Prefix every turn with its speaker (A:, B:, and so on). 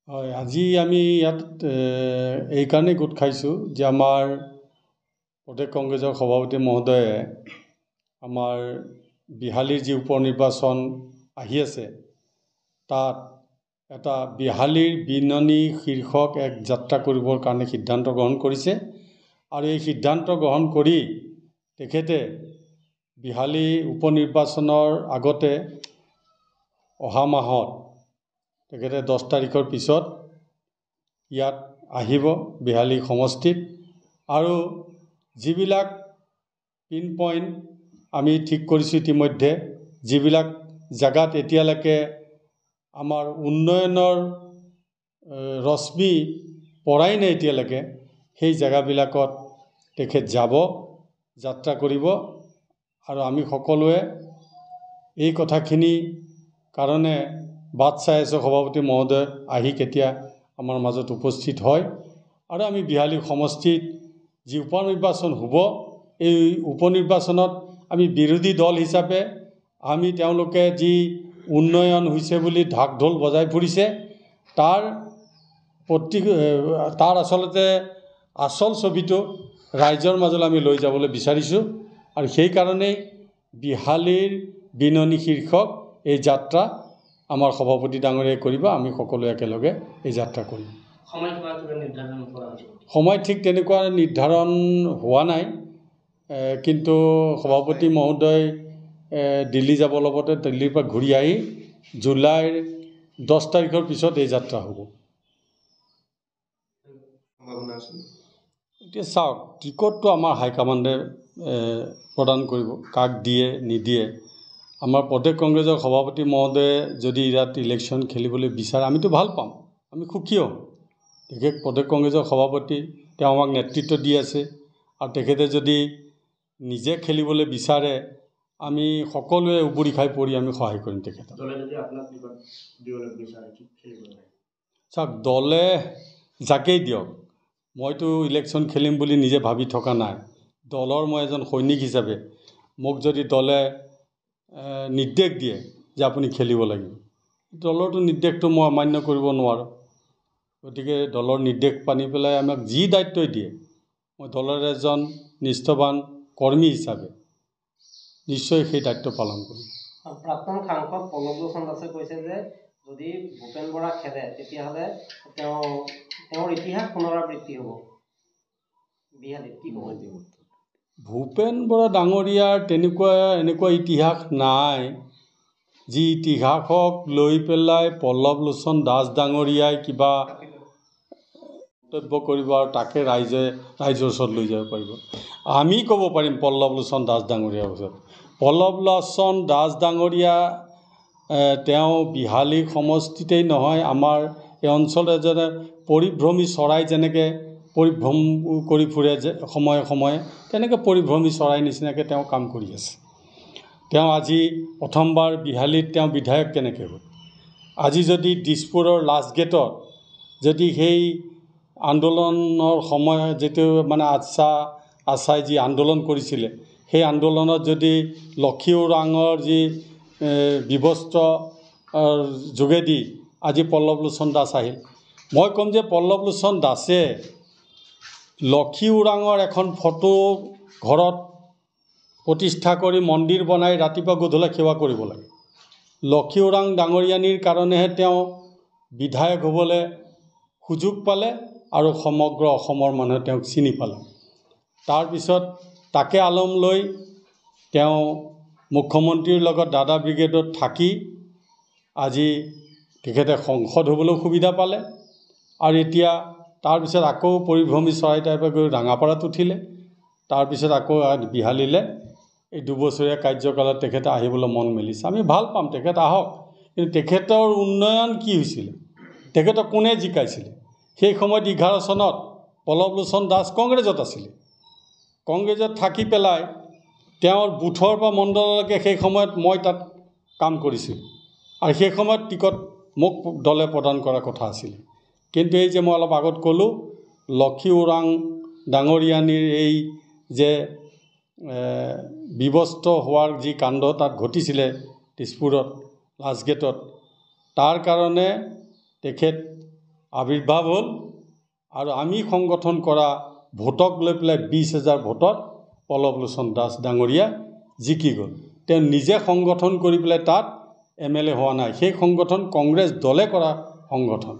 A: হয়, আজি আমি ইয়াত এই কাৰণে গোট খাইছোঁ যে আমাৰ প্ৰদেশ কংগ্ৰেছৰ সভাপতি মহোদয়ে আমাৰ বিহালীৰ যি উপ নিৰ্বাচন আহি আছে তাত এটা বিহালীৰ বিননি শীৰ্ষক এক যাত্ৰা কৰিবৰ কাৰণে সিদ্ধান্ত গ্ৰহণ কৰিছে আৰু এই সিদ্ধান্ত গ্ৰহণ কৰি তেখেতে বিহালী উপ নিৰ্বাচনৰ আগতে অহা মাহত তেখেতে 10 তাৰিখৰ পিছত ইয়াত আহিব বিহালী সমষ্টিত আৰু যিবিলাক পিন পইণ্ট আমি ঠিক কৰিছোঁ ইতিমধ্যে যিবিলাক জাগাত এতিয়ালৈকে আমাৰ উন্নয়নৰ ৰশ্মি পৰাই নাই এতিয়ালৈকে সেই জাগাবিলাকত তেখেত যাব যাত্ৰা কৰিব আৰু আমি সকলোৱে এই কথাখিনি কাৰণে বাট চাই আছোঁ সভাপতি মহোদয় আহি কেতিয়া আমাৰ মাজত উপস্থিত হয় আৰু আমি বিহালী সমষ্টিত যি উপ নিৰ্বাচন হ'ব এই উপ নিৰ্বাচনত আমি বিৰোধী দল হিচাপে আমি তেওঁলোকে যি উন্নয়ন হৈছে বুলি ঢাক ঢোল বজাই ফুৰিছে তাৰ আচলতে আচল ছবিটো ৰাইজৰ মাজলৈ আমি লৈ যাবলৈ বিচাৰিছোঁ আৰু সেইকাৰণেই বিহালীৰ বিননি শীৰ্ষক এই যাত্ৰা আমাৰ সভাপতি ডাঙৰীয়াই কৰিব আমি সকলোৱে একেলগে এই যাত্ৰা কৰিম সময় ঠিক তেনেকুৱা নিৰ্ধাৰণ হোৱা নাই কিন্তু সভাপতি মহোদয় দিল্লী যাব লগতে দিল্লীৰ পৰা ঘূৰি আহি জুলাইৰ 10 তাৰিখৰ পিছত এই যাত্ৰা হ'ব এতিয়া চাওক টিকটটো আমাৰ হাইকমাণ্ডে প্ৰদান কৰিব কাক দিয়ে নিদিয়ে আমাৰ প্ৰদেশ কংগ্ৰেছৰ সভাপতি মহোদয়ে যদি ইয়াত ইলেকশ্যন খেলিবলৈ বিচাৰে আমিতো ভাল পাম আমি সুখী হ'ম তেখেত প্ৰদেশ কংগ্ৰেছৰ সভাপতি তেওঁ আমাক নেতৃত্ব দি আছে আৰু তেখেতে যদি নিজে খেলিবলৈ বিচাৰে আমি সকলোৱে উবুৰি খাই পৰি আমি সহায় কৰিম তেখেতক চাওক দলে যাকেই দিয়ক মইতো ইলেকশ্যন খেলিম বুলি নিজে ভাবি থকা নাই দলৰ মই এজন সৈনিক হিচাপে মোক যদি দলে নিৰ্দেশ দিয়ে যে আপুনি খেলিব লাগিব দলৰটো নিৰ্দেশটো মই অমান্য কৰিব নোৱাৰোঁ গতিকে দলৰ নিৰ্দেশ পানি পেলাই আমাক যি দায়িত্বই দিয়ে মই দলৰ এজন নিষ্ঠবান কৰ্মী হিচাপে নিশ্চয় সেই দায়িত্ব পালন কৰিম
B: প্ৰাক্তন সাংসদ পল্লৱ লোচন দাসে কৈছে যে যদি ভূপেন বৰা খেলে তেতিয়াহ'লে তেওঁৰ ইতিহাস পুনৰাবৃত্তি হ'ব বিহালীত কি ক'ব
A: ভূপেন বৰা ডাঙৰীয়াৰ এনেকুৱা ইতিহাস নাই যি ইতিহাসক লৈ পেলাই পল্লৱ লোচন দাস ডাঙৰীয়াই কিবা মন্তব্য কৰিব আৰু তাকে ৰাইজৰ ওচৰত লৈ যাব পাৰিব আমি ক'ব পাৰিম পল্লৱ লোচন দাস ডাঙৰীয়াৰ ওচৰত পল্লৱ লোচন দাস ডাঙৰীয়া তেওঁ বিহালী সমষ্টিতেই নহয় আমাৰ এই অঞ্চলত এজনে পৰিভ্ৰমী চৰাই যেনেকৈ পৰিভ্ৰম কৰি ফুৰে যে সময়ে সময়ে তেনেকৈ পৰিভ্ৰমী চৰাই নিচিনাকৈ তেওঁ কাম কৰি আছে তেওঁ আজি প্ৰথমবাৰ বিহালীত তেওঁ বিধায়ক কেনেকৈ হ'ল আজি যদি দিছপুৰৰ লাষ্ট গেটত যদি সেই আন্দোলনৰ সময়ত যিটো মানে আছাই যি আন্দোলন কৰিছিলে সেই আন্দোলনত যদি লক্ষী ওৰাঙৰ যি ব্যৱস্থা যোগেদি আজি পল্লৱ লোচন দাস আহিল মই ক'ম যে পল্লৱ লোচন দাসে লক্ষী ওৰাঙৰ এখন ফটো ঘৰত প্ৰতিষ্ঠা কৰি মন্দিৰ বনাই ৰাতিপুৱা গধূলা সেৱা কৰিব লাগে লক্ষী ওৰাং ডাঙৰীয়ানীৰ কাৰণেহে তেওঁ বিধায়ক হ'বলৈ সুযোগ পালে আৰু সমগ্ৰ অসমৰ মানুহে তেওঁক চিনি পালে তাৰপিছত তাকে আলম লৈ তেওঁ মুখ্যমন্ত্ৰীৰ লগত দাদা ব্ৰিগেডত থাকি আজি তেখেতে সংসদ হ'বলৈ সুবিধা পালে আৰু এতিয়া তাৰপিছত আকৌ পৰিভ্ৰমী চৰাই টাইপে গৈ ৰাঙাপাৰাত উঠিলে তাৰপিছত আকৌ বিহালীলৈ এই 2 বছৰীয়া কাৰ্যকালত তেখেতে আহিবলৈ মন মেলিছে আমি ভাল পাম তেখেত আহক কিন্তু তেখেতৰ উন্নয়ন কি হৈছিলে তেখেতক কোনে জিকাইছিলে সেই সময়ত 11 চনত পল্লৱ লোচন দাস কংগ্ৰেছত আছিলে কংগ্ৰেছত থাকি পেলাই তেওঁৰ বুথৰ পৰা মণ্ডললৈকে সেই সময়ত মই তাত কাম কৰিছিলোঁ আৰু সেই সময়ত টিকট মোক দলে প্ৰদান কৰাৰ কথা আছিলে কিন্তু এই যে মই অলপ আগত ক'লোঁ লক্ষী ওৰাং ডাঙৰীয়ানীৰ এই যে বিবস্ত হোৱাৰ যি কাণ্ড তাত ঘটিছিলে দিছপুৰত লাষ্ট গেটত তাৰ কাৰণে তেখেত আবিৰ্ভাৱ হ'ল আৰু আমি সংগঠন কৰা ভোটক লৈ পেলাই 20,000 ভোটত পল্লৱলোচন দাস ডাঙৰীয়া জিকি গ'ল। তেওঁ নিজে সংগঠন কৰি পেলাই তাত MLA হোৱা নাই, সেই সংগঠন কংগ্ৰেছ দলে কৰা সংগঠন।